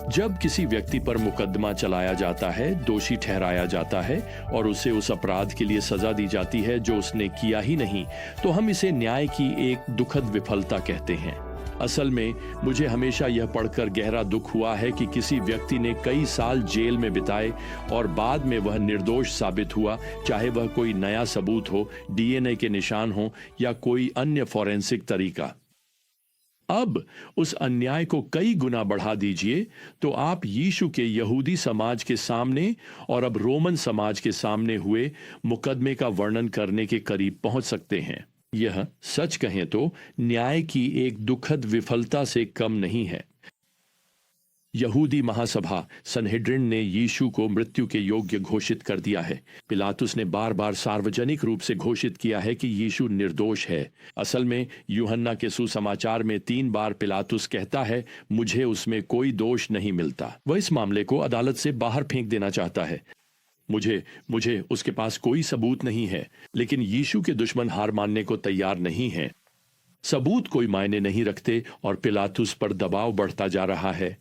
जब किसी व्यक्ति पर मुकदमा चलाया जाता है, दोषी ठहराया जाता है और उसे उस अपराध के लिए सजा दी जाती है जो उसने किया ही नहीं, तो हम इसे न्याय की एक दुखद विफलता कहते हैं। असल में मुझे हमेशा यह पढ़कर गहरा दुख हुआ है कि किसी व्यक्ति ने कई साल जेल में बिताए और बाद में वह निर्दोष साबित हुआ, चाहे वह कोई नया सबूत हो, डीएनए के निशान हो या कोई अन्य फॉरेंसिक तरीका। अब उस अन्याय को कई गुना बढ़ा दीजिए तो आप यीशु के यहूदी समाज के सामने और अब रोमन समाज के सामने हुए मुकदमे का वर्णन करने के करीब पहुंच सकते हैं। यह सच कहें तो न्याय की एक दुखद विफलता से कम नहीं है। यहूदी महासभा सनहेड्रिन ने यीशु को मृत्यु के योग्य घोषित कर दिया है। पिलातुस ने बार बार सार्वजनिक रूप से घोषित किया है कि यीशु निर्दोष है। असल में यूहन्ना के सुसमाचार में 3 बार पिलातुस कहता है, मुझे उसमें कोई दोष नहीं मिलता। वह इस मामले को अदालत से बाहर फेंक देना चाहता है। मुझे उसके पास कोई सबूत नहीं है। लेकिन यीशु के दुश्मन हार मानने को तैयार नहीं हैं। सबूत कोई मायने नहीं रखते और पिलातुस पर दबाव बढ़ता जा रहा है।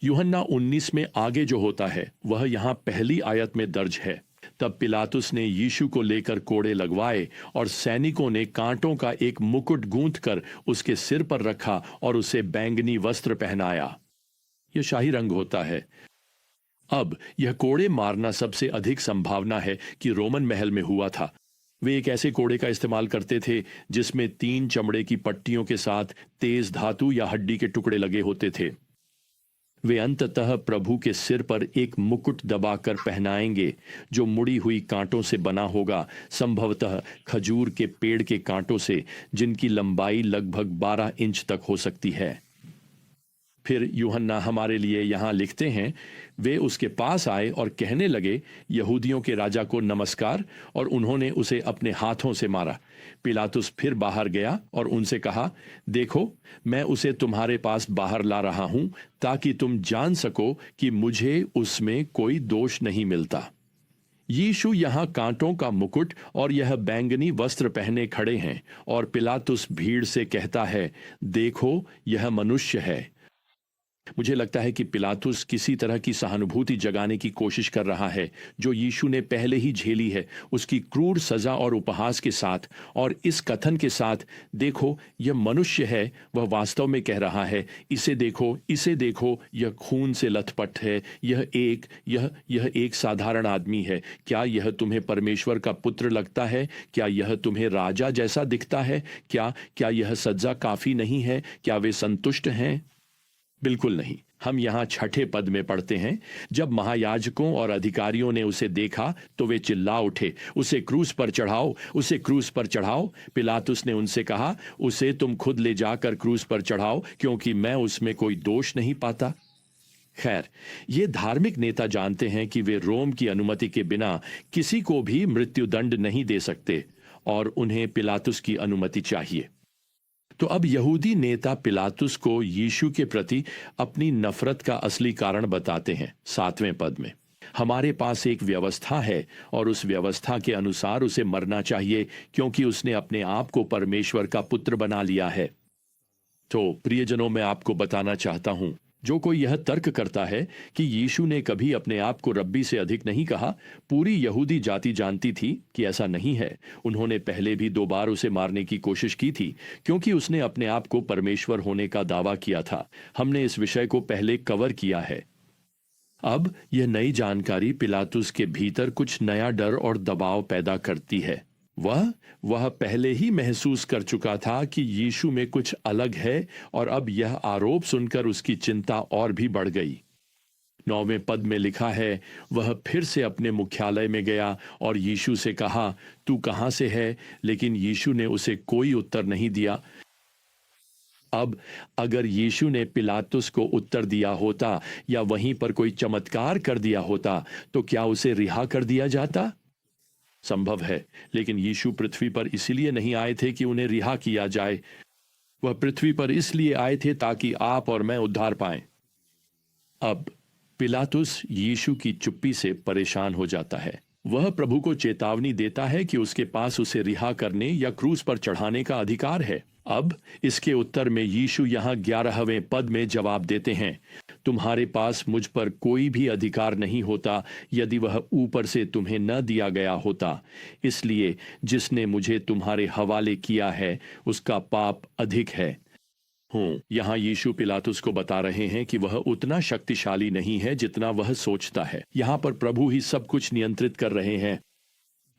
यूहन्ना 19 में आगे जो होता है वह यहां पहली आयत में दर्ज है। तब पिलातुस ने यीशु को लेकर कोड़े लगवाए और सैनिकों ने कांटों का एक मुकुट गूंथकर उसके सिर पर रखा और उसे बैंगनी वस्त्र पहनाया। यह शाही रंग होता है। अब यह कोड़े मारना सबसे अधिक संभावना है कि रोमन महल में हुआ था। वे एक ऐसे कोड़े का इस्तेमाल करते थे जिसमें 3 चमड़े की पट्टियों के साथ तेज धातु या हड्डी के टुकड़े लगे होते थे। वे अंततः प्रभु के सिर पर एक मुकुट दबाकर पहनाएंगे जो मुड़ी हुई कांटों से बना होगा, संभवतः खजूर के पेड़ के कांटों से, जिनकी लंबाई लगभग 12 इंच तक हो सकती है। फिर यूहन्ना हमारे लिए यहां लिखते हैं, वे उसके पास आए और कहने लगे, यहूदियों के राजा को नमस्कार, और उन्होंने उसे अपने हाथों से मारा। पिलातुस फिर बाहर गया और उनसे कहा, देखो, मैं उसे तुम्हारे पास बाहर ला रहा हूं ताकि तुम जान सको कि मुझे उसमें कोई दोष नहीं मिलता। यीशु यहां कांटों का मुकुट और यह बैंगनी वस्त्र पहने खड़े हैं और पिलातुस भीड़ से कहता है, देखो, यह मनुष्य है। मुझे लगता है कि पिलातुस किसी तरह की सहानुभूति जगाने की कोशिश कर रहा है जो यीशु ने पहले ही झेली है, उसकी क्रूर सजा और उपहास के साथ, और इस कथन के साथ, देखो, यह मनुष्य है। वह वास्तव में कह रहा है, इसे देखो, यह खून से लथपथ है, यह एक साधारण आदमी है। क्या यह तुम्हें परमेश्वर का पुत्र लगता है? क्या यह तुम्हें राजा जैसा दिखता है? क्या यह सज्जा काफी नहीं है? क्या वे संतुष्ट हैं? बिल्कुल नहीं। हम यहाँ 6ठे पद में पढ़ते हैं, जब महायाजकों और अधिकारियों ने उसे देखा तो वे चिल्ला उठे, उसे क्रूस पर चढ़ाओ, उसे क्रूस पर चढ़ाओ। पिलातुस ने उनसे कहा, उसे तुम खुद ले जाकर क्रूस पर चढ़ाओ, क्योंकि मैं उसमें कोई दोष नहीं पाता। खैर, ये धार्मिक नेता जानते हैं कि वे रोम की अनुमति के बिना किसी को भी मृत्युदंड नहीं दे सकते और उन्हें पिलातुस की अनुमति चाहिए। तो अब यहूदी नेता पिलातुस को यीशु के प्रति अपनी नफरत का असली कारण बताते हैं। 7वें पद में, हमारे पास एक व्यवस्था है और उस व्यवस्था के अनुसार उसे मरना चाहिए, क्योंकि उसने अपने आप को परमेश्वर का पुत्र बना लिया है। तो प्रियजनों, मैं आपको बताना चाहता हूं, जो कोई यह तर्क करता है कि यीशु ने कभी अपने आप को रब्बी से अधिक नहीं कहा, पूरी यहूदी जाति जानती थी कि ऐसा नहीं है। उन्होंने पहले भी 2 बार उसे मारने की कोशिश की थी, क्योंकि उसने अपने आप को परमेश्वर होने का दावा किया था। हमने इस विषय को पहले कवर किया है। अब यह नई जानकारी पिलातुस के भीतर कुछ नया डर और दबाव पैदा करती है। वह पहले ही महसूस कर चुका था कि यीशु में कुछ अलग है, और अब यह आरोप सुनकर उसकी चिंता और भी बढ़ गई। 9वें पद में लिखा है, वह फिर से अपने मुख्यालय में गया और यीशु से कहा, तू कहां से है? लेकिन यीशु ने उसे कोई उत्तर नहीं दिया। अब अगर यीशु ने पिलातुस को उत्तर दिया होता या वहीं पर कोई चमत्कार कर दिया होता, तो क्या उसे रिहा कर दिया जाता? संभव है, लेकिन यीशु पृथ्वी पर इसलिए नहीं आए थे कि उन्हें रिहा किया जाए। वह पृथ्वी पर इसलिए आए थे ताकि आप और मैं उद्धार पाएं। अब पिलातुस यीशु की चुप्पी से परेशान हो जाता है। वह प्रभु को चेतावनी देता है कि उसके पास उसे रिहा करने या क्रूस पर चढ़ाने का अधिकार है। अब इसके उत्तर में यीशु यहां 11वें पद में जवाब देते हैं, तुम्हारे पास मुझ पर कोई भी अधिकार नहीं होता यदि वह ऊपर से तुम्हें न दिया गया होता। इसलिए जिसने मुझे तुम्हारे हवाले किया है उसका पाप अधिक है। यहाँ यीशु पिलातुस को बता रहे हैं कि वह उतना शक्तिशाली नहीं है जितना वह सोचता है। यहाँ पर प्रभु ही सब कुछ नियंत्रित कर रहे हैं।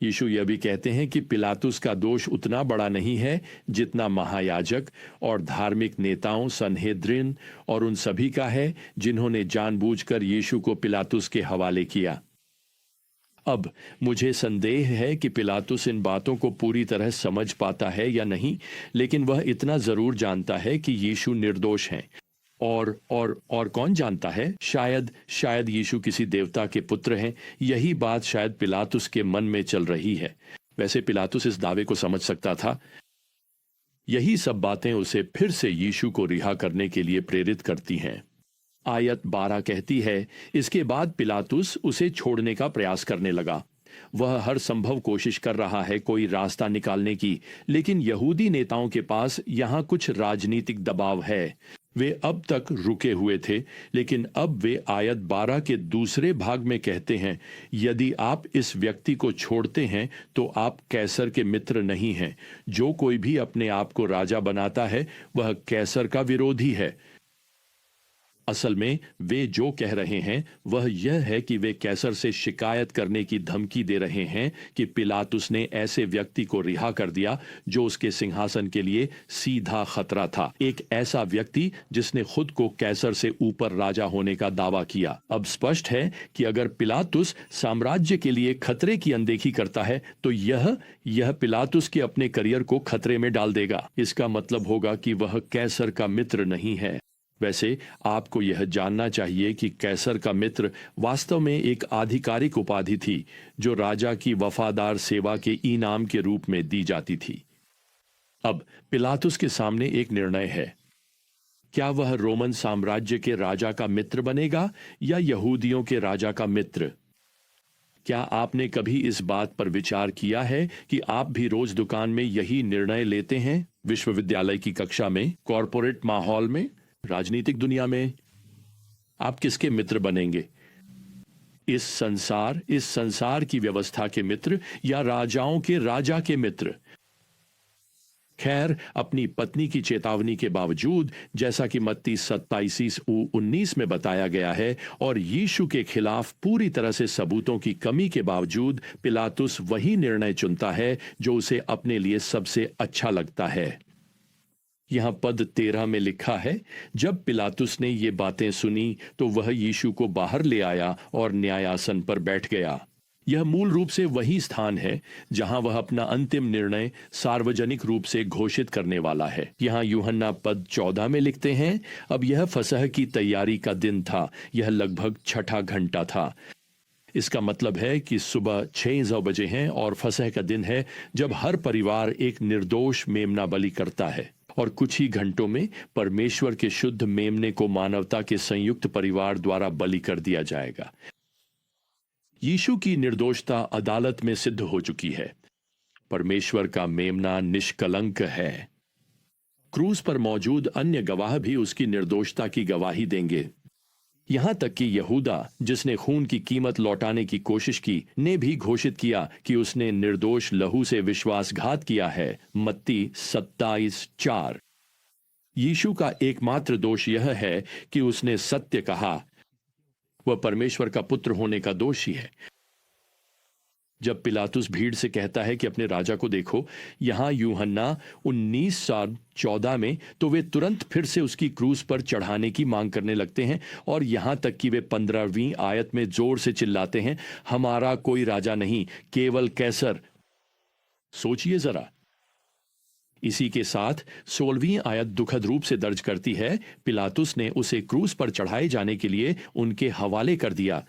यीशु यह भी कहते हैं कि पिलातुस का दोष उतना बड़ा नहीं है जितना महायाजक और धार्मिक नेताओं, सनहेद्रिन और उन सभी का है जिन्होंने जानबूझकर यीशु को पिलातुस के हवाले किया। अब मुझे संदेह है कि पिलातुस इन बातों को पूरी तरह समझ पाता है या नहीं, लेकिन वह इतना जरूर जानता है कि यीशु निर्दोष हैं। और कौन जानता है, शायद यीशु किसी देवता के पुत्र हैं। यही बात शायद पिलातुस के मन में चल रही है। वैसे पिलातुस इस दावे को समझ सकता था। यही सब बातें उसे फिर से यीशु को रिहा करने के लिए प्रेरित करती हैं। आयत 12 कहती है, इसके बाद पिलातुस उसे छोड़ने का प्रयास करने लगा। वह हर संभव कोशिश कर रहा है कोई रास्ता निकालने की, लेकिन यहूदी नेताओं के पास यहाँ कुछ राजनीतिक दबाव है। वे अब तक रुके हुए थे, लेकिन अब वे आयत 12 के दूसरे भाग में कहते हैं, यदि आप इस व्यक्ति को छोड़ते हैं तो आप कैसर के मित्र नहीं हैं। जो कोई भी अपने आप को राजा बनाता है वह कैसर का विरोधी है। असल में वे जो कह रहे हैं वह यह है कि वे कैसर से शिकायत करने की धमकी दे रहे हैं कि पिलातुस ने ऐसे व्यक्ति को रिहा कर दिया जो उसके सिंहासन के लिए सीधा खतरा था। एक ऐसा व्यक्ति जिसने खुद को कैसर से ऊपर राजा होने का दावा किया। अब स्पष्ट है कि अगर पिलातुस साम्राज्य के लिए खतरे की अनदेखी करता है तो यह पिलातुस के अपने करियर को खतरे में डाल देगा। इसका मतलब होगा कि वह कैसर का मित्र नहीं है। वैसे आपको यह जानना चाहिए कि कैसर का मित्र वास्तव में एक आधिकारिक उपाधि थी जो राजा की वफादार सेवा के इनाम के रूप में दी जाती थी। अब पिलातुस के सामने एक निर्णय है। क्या वह रोमन साम्राज्य के राजा का मित्र बनेगा या यहूदियों के राजा का मित्र? क्या आपने कभी इस बात पर विचार किया है कि आप भी रोज दुकान में यही निर्णय लेते हैं? विश्वविद्यालय की कक्षा में, कॉरपोरेट माहौल में, राजनीतिक दुनिया में आप किसके मित्र बनेंगे? इस संसार की व्यवस्था के मित्र या राजाओं के राजा के मित्र? खैर, अपनी पत्नी की चेतावनी के बावजूद, जैसा कि मत्ती 27:19 में बताया गया है, और यीशु के खिलाफ पूरी तरह से सबूतों की कमी के बावजूद, पिलातुस वही निर्णय चुनता है जो उसे अपने लिए सबसे अच्छा लगता है। यहां पद 13 में लिखा है, जब पिलातुस ने ये बातें सुनी तो वह यीशु को बाहर ले आया और न्यायासन पर बैठ गया। यह मूल रूप से वही स्थान है जहां वह अपना अंतिम निर्णय सार्वजनिक रूप से घोषित करने वाला है। यहां यूहन्ना पद 14 में लिखते हैं, अब यह फसह की तैयारी का दिन था। यह लगभग 6ठा घंटा था। इसका मतलब है कि सुबह 6 बजे हैं और फसह का दिन है जब हर परिवार एक निर्दोष मेमना बलि करता है, और कुछ ही घंटों में परमेश्वर के शुद्ध मेमने को मानवता के संयुक्त परिवार द्वारा बलि कर दिया जाएगा। यीशु की निर्दोषता अदालत में सिद्ध हो चुकी है। परमेश्वर का मेमना निष्कलंक है। क्रूस पर मौजूद अन्य गवाह भी उसकी निर्दोषता की गवाही देंगे। यहां तक कि यहूदा, जिसने खून की कीमत लौटाने की कोशिश की, ने भी घोषित किया कि उसने निर्दोष लहू से विश्वासघात किया है। मत्ती 27:4। यीशु का एकमात्र दोष यह है कि उसने सत्य कहा। वह परमेश्वर का पुत्र होने का दोषी है। जब पिलातुस भीड़ से कहता है कि अपने राजा को देखो, यहां यूहन्ना 19:14 में, तो वे तुरंत फिर से उसकी क्रूस पर चढ़ाने की मांग करने लगते हैं, और यहां तक कि वे 15वीं आयत में जोर से चिल्लाते हैं, हमारा कोई राजा नहीं, केवल कैसर। सोचिए जरा। इसी के साथ 16वीं आयत दुखद रूप से दर्ज करती है, पिलातुस ने उसे क्रूस पर चढ़ाए जाने के लिए उनके हवाले कर दिया।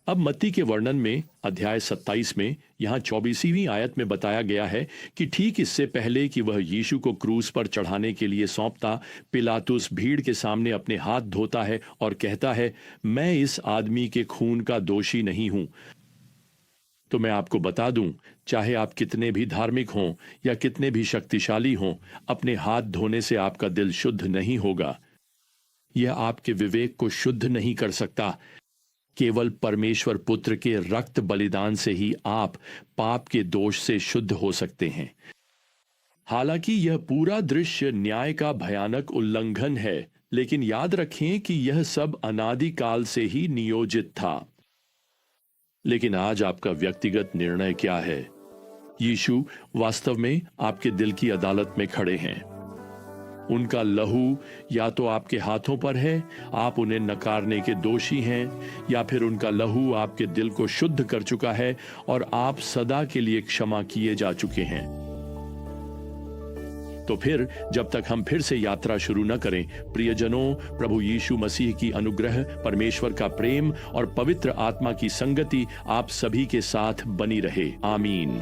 अब मत्ती के वर्णन में अध्याय 27 में यहां 24वीं आयत में बताया गया है कि ठीक इससे पहले कि वह यीशु को क्रूस पर चढ़ाने के लिए सौंपता, पिलातुस भीड़ के सामने अपने हाथ धोता है और कहता है, मैं इस आदमी के खून का दोषी नहीं हूं। तो मैं आपको बता दूं, चाहे आप कितने भी धार्मिक हों या कितने भी शक्तिशाली हों, अपने हाथ धोने से आपका दिल शुद्ध नहीं होगा। यह आपके विवेक को शुद्ध नहीं कर सकता। केवल परमेश्वर पुत्र के रक्त बलिदान से ही आप पाप के दोष से शुद्ध हो सकते हैं। हालांकि यह पूरा दृश्य न्याय का भयानक उल्लंघन है, लेकिन याद रखें कि यह सब अनादिकाल से ही नियोजित था। लेकिन आज आपका व्यक्तिगत निर्णय क्या है? यीशु वास्तव में आपके दिल की अदालत में खड़े हैं। उनका लहू या तो आपके हाथों पर है, आप उन्हें नकारने के दोषी हैं, या फिर उनका लहू आपके दिल को शुद्ध कर चुका है और आप सदा के लिए क्षमा किए जा चुके हैं। तो फिर जब तक हम फिर से यात्रा शुरू न करें, प्रियजनों, प्रभु यीशु मसीह की अनुग्रह, परमेश्वर का प्रेम और पवित्र आत्मा की संगति आप सभी के साथ बनी रहे। आमीन।